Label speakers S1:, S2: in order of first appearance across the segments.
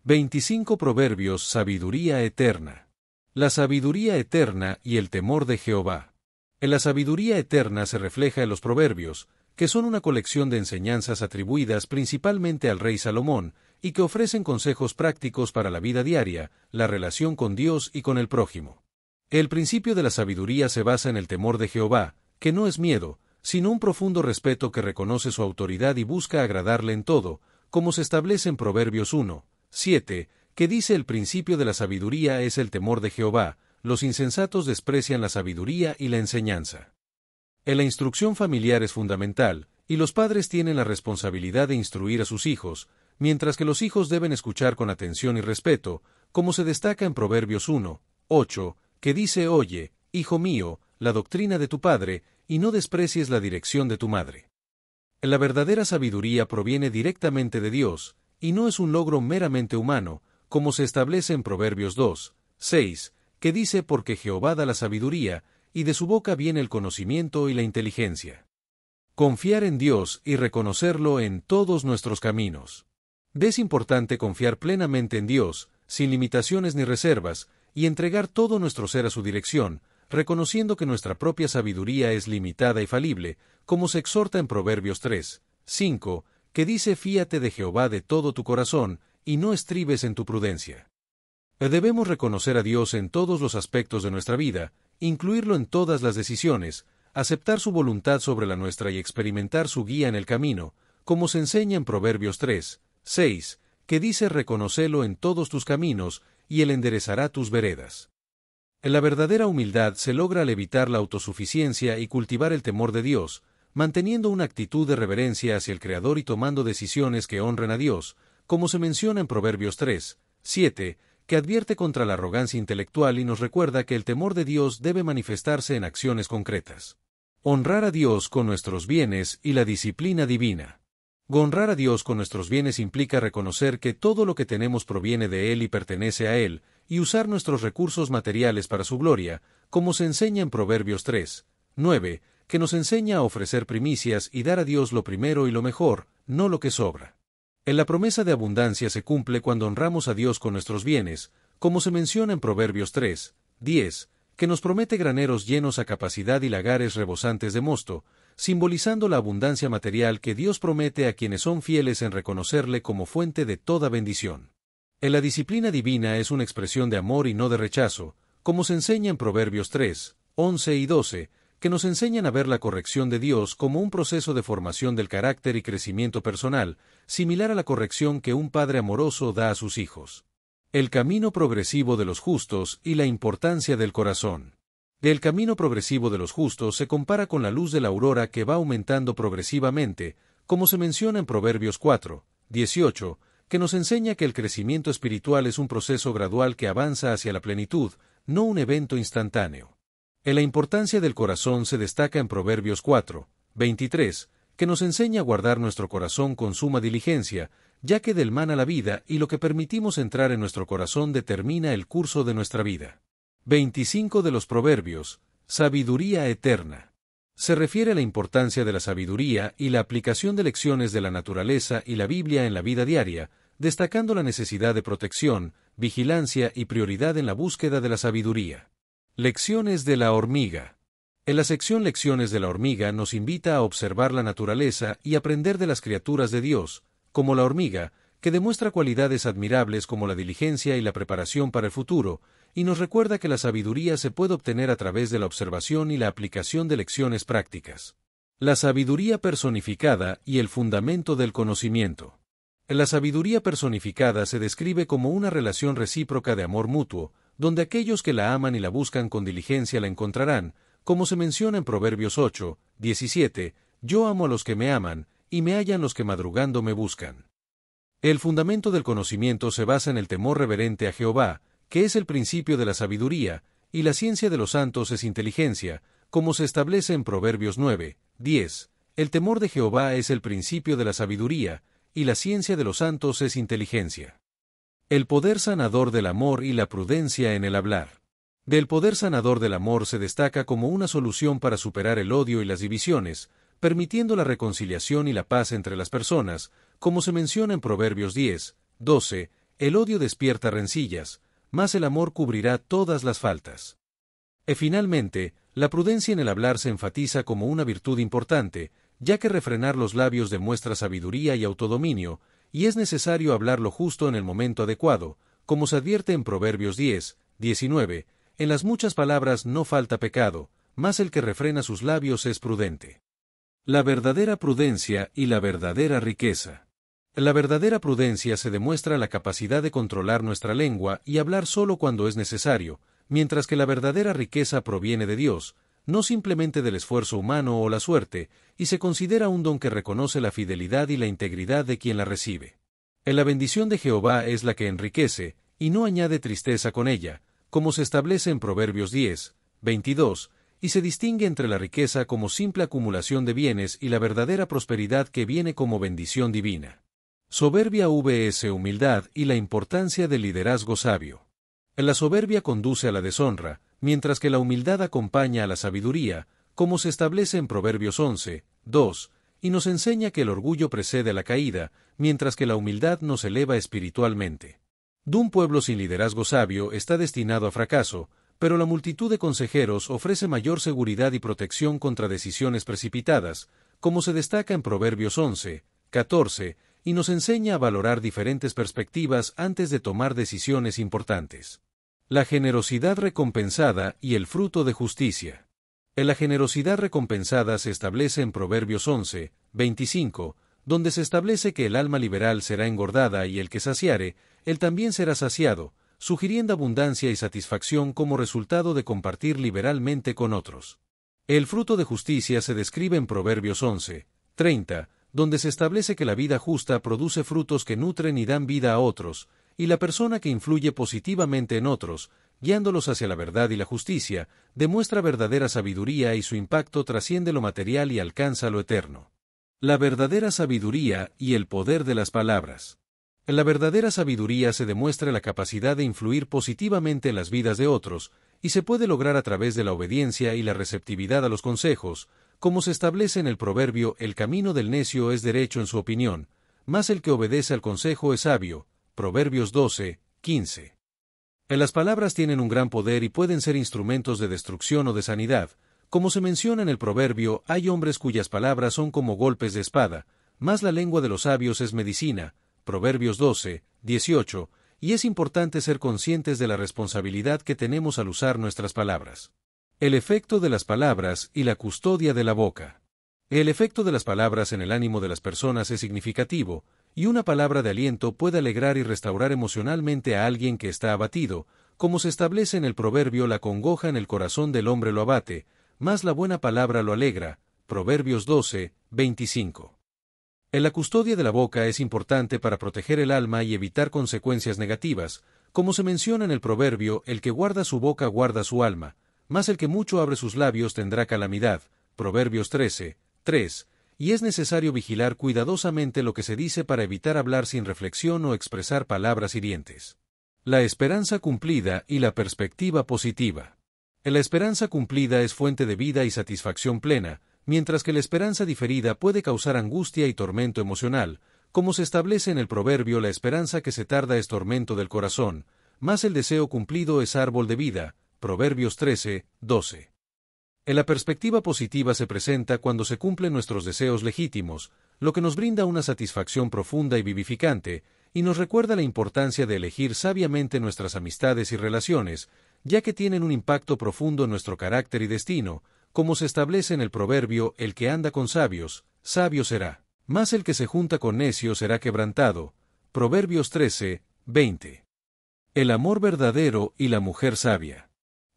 S1: 25 Proverbios. Sabiduría eterna. La sabiduría eterna y el temor de Jehová. La sabiduría eterna se refleja en los Proverbios, que son una colección de enseñanzas atribuidas principalmente al rey Salomón, y que ofrecen consejos prácticos para la vida diaria, la relación con Dios y con el prójimo. El principio de la sabiduría se basa en el temor de Jehová, que no es miedo, sino un profundo respeto que reconoce su autoridad y busca agradarle en todo, como se establece en Proverbios 1:7, que dice: el principio de la sabiduría es el temor de Jehová, los insensatos desprecian la sabiduría y la enseñanza. La instrucción familiar es fundamental, y los padres tienen la responsabilidad de instruir a sus hijos, mientras que los hijos deben escuchar con atención y respeto, como se destaca en Proverbios 1:8, que dice: oye, hijo mío, la doctrina de tu padre, y no desprecies la dirección de tu madre. La verdadera sabiduría proviene directamente de Dios, y no es un logro meramente humano, como se establece en Proverbios 2:6, que dice: porque Jehová da la sabiduría, y de su boca viene el conocimiento y la inteligencia. Confiar en Dios y reconocerlo en todos nuestros caminos. Es importante confiar plenamente en Dios, sin limitaciones ni reservas, y entregar todo nuestro ser a su dirección, reconociendo que nuestra propia sabiduría es limitada y falible, como se exhorta en Proverbios 3:5, que dice: fíate de Jehová de todo tu corazón, y no estribes en tu prudencia. Debemos reconocer a Dios en todos los aspectos de nuestra vida, incluirlo en todas las decisiones, aceptar su voluntad sobre la nuestra y experimentar su guía en el camino, como se enseña en Proverbios 3:6, que dice: reconócelo en todos tus caminos, y él enderezará tus veredas. La verdadera humildad se logra al evitar la autosuficiencia y cultivar el temor de Dios, manteniendo una actitud de reverencia hacia el Creador y tomando decisiones que honren a Dios, como se menciona en Proverbios 3:7, que advierte contra la arrogancia intelectual y nos recuerda que el temor de Dios debe manifestarse en acciones concretas. Honrar a Dios con nuestros bienes y la disciplina divina. Honrar a Dios con nuestros bienes implica reconocer que todo lo que tenemos proviene de Él y pertenece a Él, y usar nuestros recursos materiales para su gloria, como se enseña en Proverbios 3:9, que nos enseña a ofrecer primicias y dar a Dios lo primero y lo mejor, no lo que sobra. La promesa de abundancia se cumple cuando honramos a Dios con nuestros bienes, como se menciona en Proverbios 3:10, que nos promete graneros llenos a capacidad y lagares rebosantes de mosto, simbolizando la abundancia material que Dios promete a quienes son fieles en reconocerle como fuente de toda bendición. La disciplina divina es una expresión de amor y no de rechazo, como se enseña en Proverbios 3:11 y 12, que nos enseñan a ver la corrección de Dios como un proceso de formación del carácter y crecimiento personal, similar a la corrección que un padre amoroso da a sus hijos. El camino progresivo de los justos y la importancia del corazón. El camino progresivo de los justos se compara con la luz de la aurora que va aumentando progresivamente, como se menciona en Proverbios 4:18, que nos enseña que el crecimiento espiritual es un proceso gradual que avanza hacia la plenitud, no un evento instantáneo. La importancia del corazón se destaca en Proverbios 4:23, que nos enseña a guardar nuestro corazón con suma diligencia, ya que del mana la vida y lo que permitimos entrar en nuestro corazón determina el curso de nuestra vida. 25 de los Proverbios. Sabiduría eterna. Se refiere a la importancia de la sabiduría y la aplicación de lecciones de la naturaleza y la Biblia en la vida diaria, destacando la necesidad de protección, vigilancia y prioridad en la búsqueda de la sabiduría. Lecciones de la hormiga. En la sección Lecciones de la hormiga nos invita a observar la naturaleza y aprender de las criaturas de Dios, como la hormiga, que demuestra cualidades admirables como la diligencia y la preparación para el futuro, y nos recuerda que la sabiduría se puede obtener a través de la observación y la aplicación de lecciones prácticas. La sabiduría personificada y el fundamento del conocimiento. La sabiduría personificada se describe como una relación recíproca de amor mutuo, donde aquellos que la aman y la buscan con diligencia la encontrarán, como se menciona en Proverbios 8:17, yo amo a los que me aman, y me hallan los que madrugando me buscan. El fundamento del conocimiento se basa en el temor reverente a Jehová, que es el principio de la sabiduría, y la ciencia de los santos es inteligencia, como se establece en Proverbios 9:10. El temor de Jehová es el principio de la sabiduría, y la ciencia de los santos es inteligencia. El poder sanador del amor y la prudencia en el hablar. Del poder sanador del amor se destaca como una solución para superar el odio y las divisiones, permitiendo la reconciliación y la paz entre las personas, como se menciona en Proverbios 10:12, el odio despierta rencillas, mas el amor cubrirá todas las faltas. Finalmente, la prudencia en el hablar se enfatiza como una virtud importante, ya que refrenar los labios demuestra sabiduría y autodominio, y es necesario hablar lo justo en el momento adecuado, como se advierte en Proverbios 10, 19, en las muchas palabras no falta pecado, mas el que refrena sus labios es prudente. La verdadera prudencia y la verdadera riqueza. La verdadera prudencia se demuestra la capacidad de controlar nuestra lengua y hablar solo cuando es necesario, mientras que la verdadera riqueza proviene de Dios, no simplemente del esfuerzo humano o la suerte, y se considera un don que reconoce la fidelidad y la integridad de quien la recibe. La bendición de Jehová es la que enriquece, y no añade tristeza con ella, como se establece en Proverbios 10, 22, y se distingue entre la riqueza como simple acumulación de bienes y la verdadera prosperidad que viene como bendición divina. Soberbia vs. humildad y la importancia del liderazgo sabio. La soberbia conduce a la deshonra, mientras que la humildad acompaña a la sabiduría, como se establece en Proverbios 11, 2, y nos enseña que el orgullo precede a la caída, mientras que la humildad nos eleva espiritualmente. Un pueblo sin liderazgo sabio está destinado a fracaso, pero la multitud de consejeros ofrece mayor seguridad y protección contra decisiones precipitadas, como se destaca en Proverbios 11, 14, y nos enseña a valorar diferentes perspectivas antes de tomar decisiones importantes. La generosidad recompensada y el fruto de justicia. La generosidad recompensada se establece en Proverbios 11, 25, donde se establece que el alma liberal será engordada y el que saciare, él también será saciado, sugiriendo abundancia y satisfacción como resultado de compartir liberalmente con otros. El fruto de justicia se describe en Proverbios 11, 30, donde se establece que la vida justa produce frutos que nutren y dan vida a otros, y la persona que influye positivamente en otros, guiándolos hacia la verdad y la justicia, demuestra verdadera sabiduría y su impacto trasciende lo material y alcanza lo eterno. La verdadera sabiduría y el poder de las palabras. En la verdadera sabiduría se demuestra la capacidad de influir positivamente en las vidas de otros, y se puede lograr a través de la obediencia y la receptividad a los consejos, como se establece en el proverbio: el camino del necio es derecho en su opinión, mas el que obedece al consejo es sabio. Proverbios 12, 15. Las palabras tienen un gran poder y pueden ser instrumentos de destrucción o de sanidad. Como se menciona en el proverbio, hay hombres cuyas palabras son como golpes de espada, mas la lengua de los sabios es medicina. Proverbios 12, 18, y es importante ser conscientes de la responsabilidad que tenemos al usar nuestras palabras. El efecto de las palabras y la custodia de la boca. El efecto de las palabras en el ánimo de las personas es significativo, y una palabra de aliento puede alegrar y restaurar emocionalmente a alguien que está abatido, como se establece en el proverbio: la congoja en el corazón del hombre lo abate, mas la buena palabra lo alegra. Proverbios 12, 25. La custodia de la boca es importante para proteger el alma y evitar consecuencias negativas, como se menciona en el proverbio: el que guarda su boca guarda su alma, mas el que mucho abre sus labios tendrá calamidad. Proverbios 13, 3, y es necesario vigilar cuidadosamente lo que se dice para evitar hablar sin reflexión o expresar palabras hirientes. La esperanza cumplida y la perspectiva positiva. La esperanza cumplida es fuente de vida y satisfacción plena, mientras que la esperanza diferida puede causar angustia y tormento emocional, como se establece en el proverbio: la esperanza que se tarda es tormento del corazón, mas el deseo cumplido es árbol de vida. Proverbios 13, 12. La perspectiva positiva se presenta cuando se cumplen nuestros deseos legítimos, lo que nos brinda una satisfacción profunda y vivificante, y nos recuerda la importancia de elegir sabiamente nuestras amistades y relaciones, ya que tienen un impacto profundo en nuestro carácter y destino, como se establece en el proverbio: el que anda con sabios, sabio será, mas el que se junta con necios será quebrantado. Proverbios 13, 20. El amor verdadero y la mujer sabia.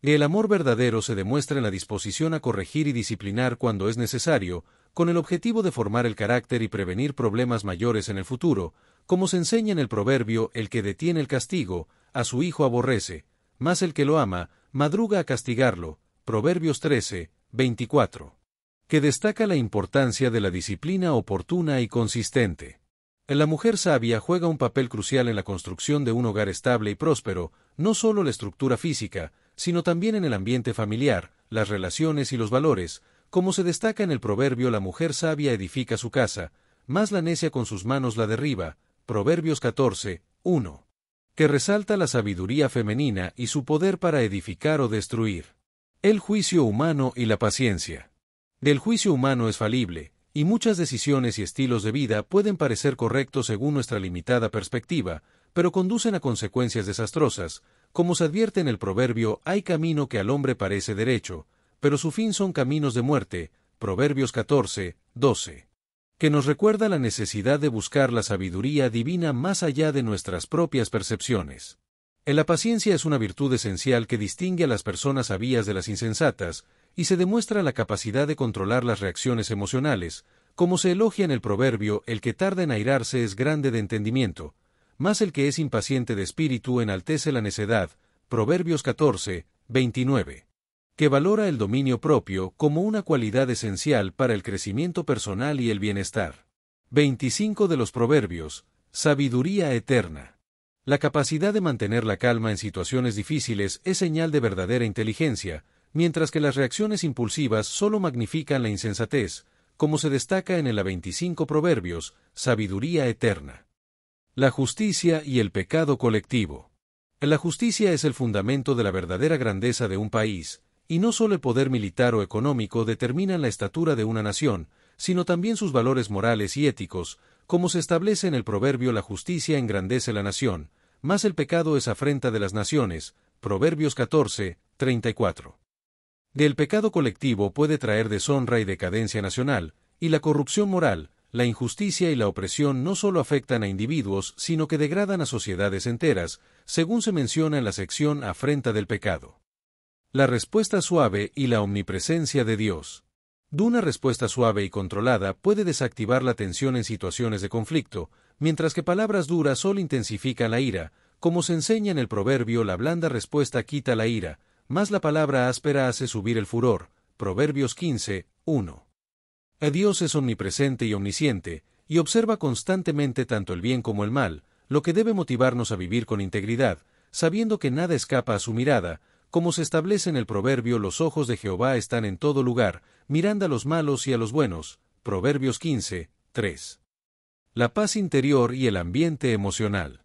S1: El amor verdadero se demuestra en la disposición a corregir y disciplinar cuando es necesario, con el objetivo de formar el carácter y prevenir problemas mayores en el futuro, como se enseña en el proverbio: el que detiene el castigo, a su hijo aborrece, mas el que lo ama, madruga a castigarlo. Proverbios 13, 24. Que destaca la importancia de la disciplina oportuna y consistente. La mujer sabia juega un papel crucial en la construcción de un hogar estable y próspero, no solo la estructura física, sino también en el ambiente familiar, las relaciones y los valores, como se destaca en el proverbio: la mujer sabia edifica su casa, mas la necia con sus manos la derriba. Proverbios 14, 1. que resalta la sabiduría femenina y su poder para edificar o destruir. El juicio humano y la paciencia. El juicio humano es falible, y muchas decisiones y estilos de vida pueden parecer correctos según nuestra limitada perspectiva, pero conducen a consecuencias desastrosas. Como se advierte en el proverbio, hay camino que al hombre parece derecho, pero su fin son caminos de muerte, Proverbios 14, 12. Que nos recuerda la necesidad de buscar la sabiduría divina más allá de nuestras propias percepciones. La paciencia es una virtud esencial que distingue a las personas sabias de las insensatas, y se demuestra la capacidad de controlar las reacciones emocionales, como se elogia en el proverbio: el que tarda en airarse es grande de entendimiento, mas el que es impaciente de espíritu enaltece la necedad, Proverbios 14, 29. Que valora el dominio propio como una cualidad esencial para el crecimiento personal y el bienestar. 25 de los proverbios, sabiduría eterna. La capacidad de mantener la calma en situaciones difíciles es señal de verdadera inteligencia, mientras que las reacciones impulsivas solo magnifican la insensatez, como se destaca en el 25 proverbios, sabiduría eterna. La justicia y el pecado colectivo. La justicia es el fundamento de la verdadera grandeza de un país, y no solo el poder militar o económico determinan la estatura de una nación, sino también sus valores morales y éticos. Como se establece en el proverbio: la justicia engrandece la nación, mas el pecado es afrenta de las naciones, Proverbios 14, 34. El pecado colectivo puede traer deshonra y decadencia nacional, y la corrupción moral, la injusticia y la opresión no solo afectan a individuos, sino que degradan a sociedades enteras, según se menciona en la sección afrenta del pecado. La respuesta suave y la omnipresencia de Dios. Una respuesta suave y controlada puede desactivar la tensión en situaciones de conflicto, mientras que palabras duras solo intensifican la ira. Como se enseña en el proverbio: la blanda respuesta quita la ira, mas la palabra áspera hace subir el furor, Proverbios 15, 1. Dios es omnipresente y omnisciente, y observa constantemente tanto el bien como el mal, lo que debe motivarnos a vivir con integridad, sabiendo que nada escapa a su mirada. Como se establece en el proverbio: los ojos de Jehová están en todo lugar, mirando a los malos y a los buenos, Proverbios 15, 3. La paz interior y el ambiente emocional.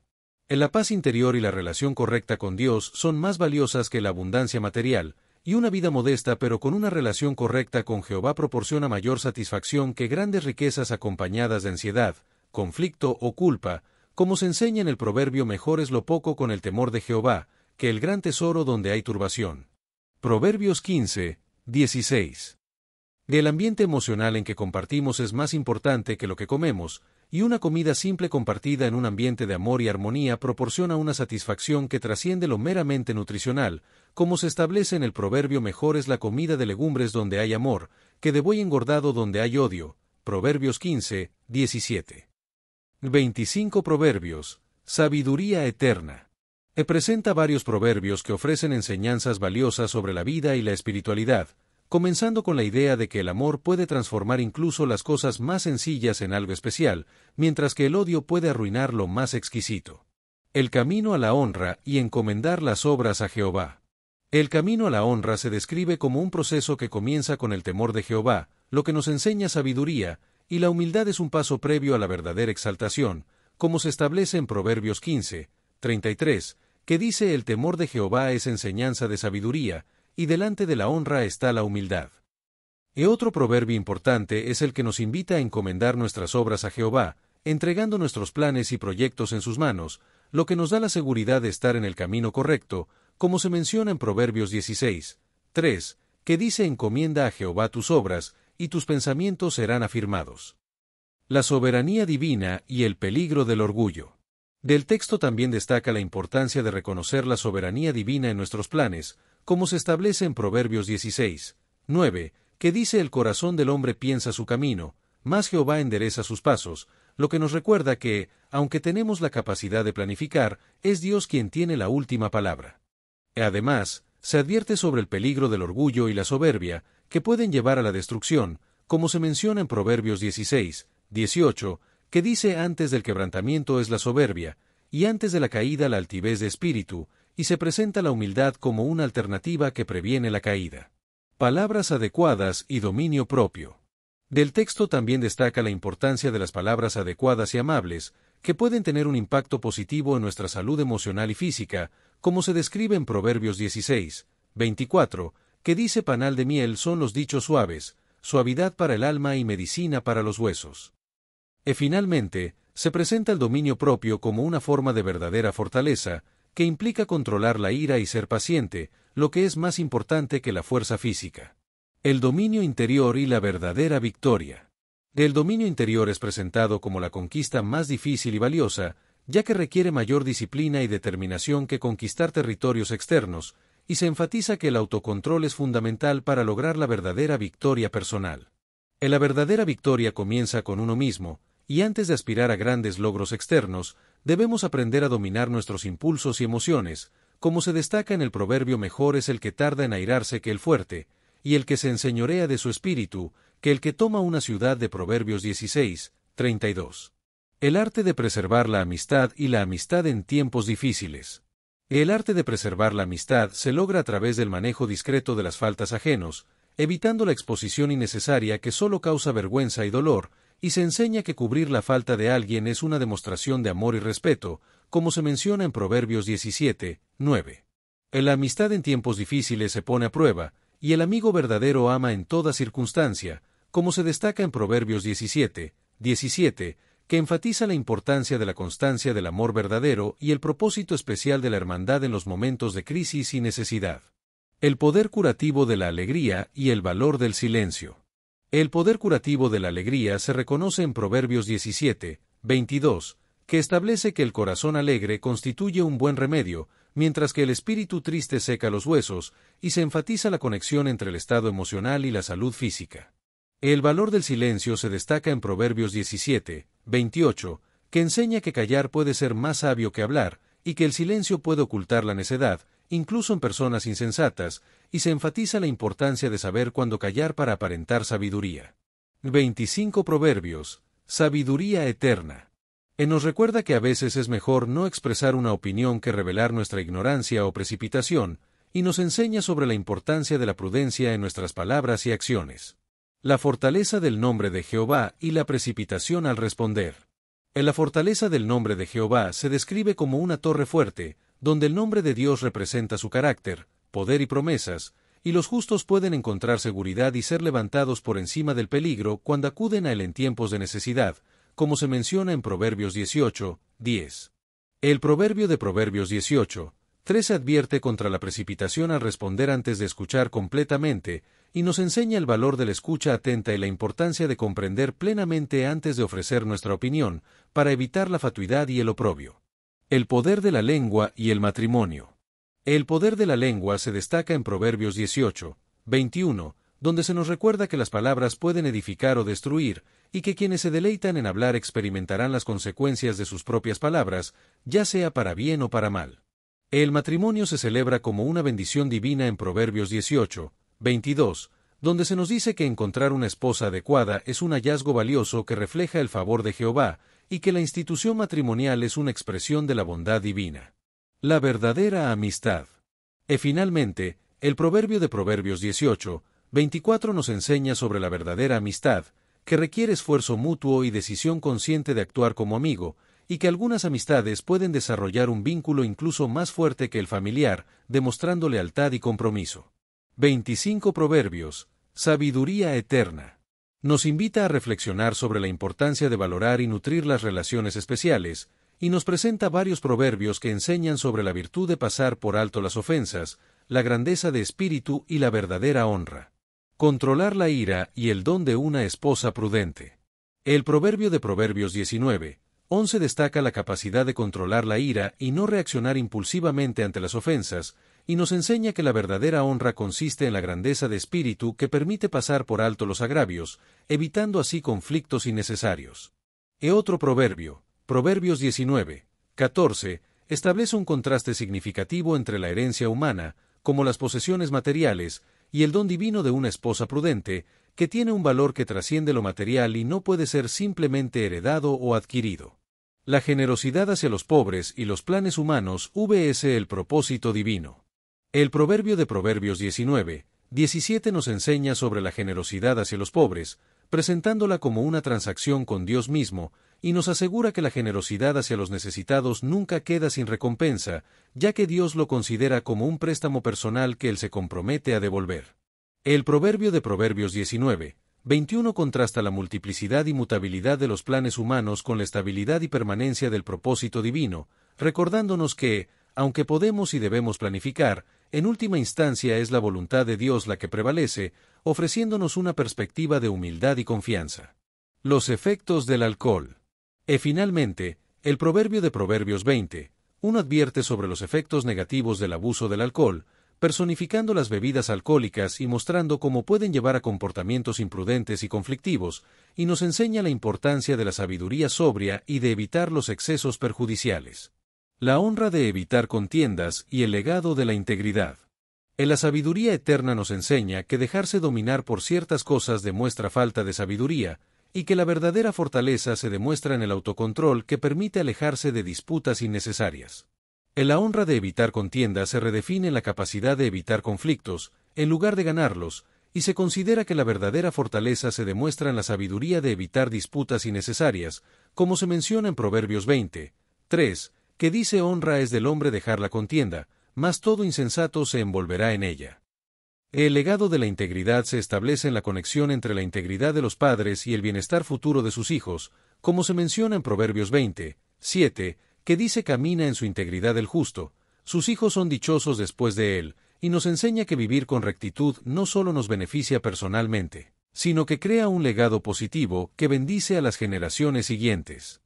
S1: La paz interior y la relación correcta con Dios son más valiosas que la abundancia material, y una vida modesta pero con una relación correcta con Jehová proporciona mayor satisfacción que grandes riquezas acompañadas de ansiedad, conflicto o culpa. Como se enseña en el proverbio: mejor es lo poco con el temor de Jehová, que el gran tesoro donde hay turbación. Proverbios 15, 16. El ambiente emocional en que compartimos es más importante que lo que comemos, y una comida simple compartida en un ambiente de amor y armonía proporciona una satisfacción que trasciende lo meramente nutricional. Como se establece en el proverbio: mejor es la comida de legumbres donde hay amor, que de buey engordado donde hay odio, Proverbios 15, 17. 25 proverbios, sabiduría eterna. Presenta varios proverbios que ofrecen enseñanzas valiosas sobre la vida y la espiritualidad, comenzando con la idea de que el amor puede transformar incluso las cosas más sencillas en algo especial, mientras que el odio puede arruinar lo más exquisito. El camino a la honra y encomendar las obras a Jehová. El camino a la honra se describe como un proceso que comienza con el temor de Jehová, lo que nos enseña sabiduría, y la humildad es un paso previo a la verdadera exaltación, como se establece en Proverbios 15, 33, que dice: el temor de Jehová es enseñanza de sabiduría, y delante de la honra está la humildad. Y otro proverbio importante es el que nos invita a encomendar nuestras obras a Jehová, entregando nuestros planes y proyectos en sus manos, lo que nos da la seguridad de estar en el camino correcto, como se menciona en Proverbios 16, 3, que dice: encomienda a Jehová tus obras, y tus pensamientos serán afirmados. La soberanía divina y el peligro del orgullo. Del texto también destaca la importancia de reconocer la soberanía divina en nuestros planes, como se establece en Proverbios 16, 9, que dice: el corazón del hombre piensa su camino, mas Jehová endereza sus pasos, lo que nos recuerda que, aunque tenemos la capacidad de planificar, es Dios quien tiene la última palabra. Además, se advierte sobre el peligro del orgullo y la soberbia, que pueden llevar a la destrucción, como se menciona en Proverbios 16, 18, que dice: antes del quebrantamiento es la soberbia, y antes de la caída la altivez de espíritu, y se presenta la humildad como una alternativa que previene la caída. Palabras adecuadas y dominio propio. Del texto también destaca la importancia de las palabras adecuadas y amables, que pueden tener un impacto positivo en nuestra salud emocional y física, como se describe en Proverbios 16, 24, que dice: panal de miel son los dichos suaves, suavidad para el alma y medicina para los huesos. Finalmente, se presenta el dominio propio como una forma de verdadera fortaleza, que implica controlar la ira y ser paciente, lo que es más importante que la fuerza física. El dominio interior y la verdadera victoria. El dominio interior es presentado como la conquista más difícil y valiosa, ya que requiere mayor disciplina y determinación que conquistar territorios externos, y se enfatiza que el autocontrol es fundamental para lograr la verdadera victoria personal. La verdadera victoria comienza con uno mismo, y antes de aspirar a grandes logros externos, debemos aprender a dominar nuestros impulsos y emociones, como se destaca en el proverbio: mejor es el que tarda en airarse que el fuerte, y el que se enseñorea de su espíritu, que el que toma una ciudad, de Proverbios 16, 32. El arte de preservar la amistad y la amistad en tiempos difíciles. El arte de preservar la amistad se logra a través del manejo discreto de las faltas ajenos, evitando la exposición innecesaria que solo causa vergüenza y dolor, y se enseña que cubrir la falta de alguien es una demostración de amor y respeto, como se menciona en Proverbios 17, 9. La amistad en tiempos difíciles se pone a prueba, y el amigo verdadero ama en toda circunstancia, como se destaca en Proverbios 17, 17, que enfatiza la importancia de la constancia del amor verdadero y el propósito especial de la hermandad en los momentos de crisis y necesidad. El poder curativo de la alegría y el valor del silencio. El poder curativo de la alegría se reconoce en Proverbios 17, 22, que establece que el corazón alegre constituye un buen remedio, mientras que el espíritu triste seca los huesos, y se enfatiza la conexión entre el estado emocional y la salud física. El valor del silencio se destaca en Proverbios 17, 28, que enseña que callar puede ser más sabio que hablar, y que el silencio puede ocultar la necedad, incluso en personas insensatas, y se enfatiza la importancia de saber cuándo callar para aparentar sabiduría. 25 Proverbios, sabiduría eterna. Nos recuerda que a veces es mejor no expresar una opinión que revelar nuestra ignorancia o precipitación, y nos enseña sobre la importancia de la prudencia en nuestras palabras y acciones. La fortaleza del nombre de Jehová y la precipitación al responder. En la fortaleza del nombre de Jehová se describe como una torre fuerte, donde el nombre de Dios representa su carácter, poder y promesas, y los justos pueden encontrar seguridad y ser levantados por encima del peligro cuando acuden a él en tiempos de necesidad, como se menciona en Proverbios 18, 10. El proverbio de Proverbios 18, 13 advierte contra la precipitación al responder antes de escuchar completamente, y nos enseña el valor de la escucha atenta y la importancia de comprender plenamente antes de ofrecer nuestra opinión, para evitar la fatuidad y el oprobio. El poder de la lengua y el matrimonio. El poder de la lengua se destaca en Proverbios 18, 21, donde se nos recuerda que las palabras pueden edificar o destruir, y que quienes se deleitan en hablar experimentarán las consecuencias de sus propias palabras, ya sea para bien o para mal. El matrimonio se celebra como una bendición divina en Proverbios 18, 22, donde se nos dice que encontrar una esposa adecuada es un hallazgo valioso que refleja el favor de Jehová, y que la institución matrimonial es una expresión de la bondad divina. La verdadera amistad. Finalmente, el proverbio de Proverbios 18, 24 nos enseña sobre la verdadera amistad, que requiere esfuerzo mutuo y decisión consciente de actuar como amigo, y que algunas amistades pueden desarrollar un vínculo incluso más fuerte que el familiar, demostrando lealtad y compromiso. 25 Proverbios, sabiduría eterna. Nos invita a reflexionar sobre la importancia de valorar y nutrir las relaciones especiales, y nos presenta varios proverbios que enseñan sobre la virtud de pasar por alto las ofensas, la grandeza de espíritu y la verdadera honra. Controlar la ira y el don de una esposa prudente. El proverbio de Proverbios 19, 11 destaca la capacidad de controlar la ira y no reaccionar impulsivamente ante las ofensas, y nos enseña que la verdadera honra consiste en la grandeza de espíritu que permite pasar por alto los agravios, evitando así conflictos innecesarios. Otro proverbio, Proverbios 19, 14, establece un contraste significativo entre la herencia humana, como las posesiones materiales, y el don divino de una esposa prudente, que tiene un valor que trasciende lo material y no puede ser simplemente heredado o adquirido. La generosidad hacia los pobres y los planes humanos vs. el propósito divino. El proverbio de Proverbios 19, 17 nos enseña sobre la generosidad hacia los pobres, presentándola como una transacción con Dios mismo, y nos asegura que la generosidad hacia los necesitados nunca queda sin recompensa, ya que Dios lo considera como un préstamo personal que Él se compromete a devolver. El proverbio de Proverbios 19:21 contrasta la multiplicidad y mutabilidad de los planes humanos con la estabilidad y permanencia del propósito divino, recordándonos que, aunque podemos y debemos planificar, en última instancia es la voluntad de Dios la que prevalece, ofreciéndonos una perspectiva de humildad y confianza. Los efectos del alcohol. Finalmente, el proverbio de Proverbios 20:1 advierte sobre los efectos negativos del abuso del alcohol, personificando las bebidas alcohólicas y mostrando cómo pueden llevar a comportamientos imprudentes y conflictivos, y nos enseña la importancia de la sabiduría sobria y de evitar los excesos perjudiciales. La honra de evitar contiendas y el legado de la integridad. En la sabiduría eterna nos enseña que dejarse dominar por ciertas cosas demuestra falta de sabiduría, y que la verdadera fortaleza se demuestra en el autocontrol que permite alejarse de disputas innecesarias. En la honra de evitar contiendas se redefine la capacidad de evitar conflictos, en lugar de ganarlos, y se considera que la verdadera fortaleza se demuestra en la sabiduría de evitar disputas innecesarias, como se menciona en Proverbios 20:3, que dice: honra es del hombre dejar la contienda, mas todo insensato se envolverá en ella. El legado de la integridad se establece en la conexión entre la integridad de los padres y el bienestar futuro de sus hijos, como se menciona en Proverbios 20:7, que dice: camina en su integridad el justo, sus hijos son dichosos después de él, y nos enseña que vivir con rectitud no solo nos beneficia personalmente, sino que crea un legado positivo que bendice a las generaciones siguientes.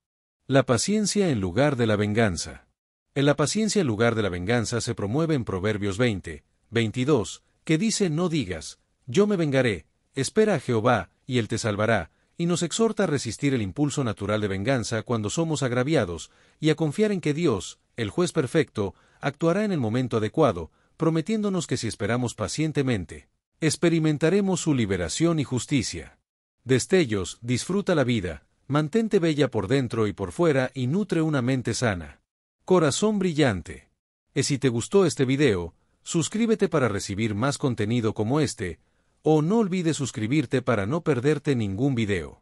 S1: La paciencia en lugar de la venganza. En la paciencia en lugar de la venganza se promueve en Proverbios 20:22, que dice: no digas, yo me vengaré, espera a Jehová, y Él te salvará, y nos exhorta a resistir el impulso natural de venganza cuando somos agraviados, y a confiar en que Dios, el juez perfecto, actuará en el momento adecuado, prometiéndonos que si esperamos pacientemente, experimentaremos su liberación y justicia. Destellos: disfruta la vida, mantente bella por dentro y por fuera y nutre una mente sana. Corazón brillante. Si te gustó este video, suscríbete para recibir más contenido como este, o no olvides suscribirte para no perderte ningún video.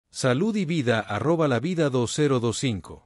S1: Salud y vida @lavida2025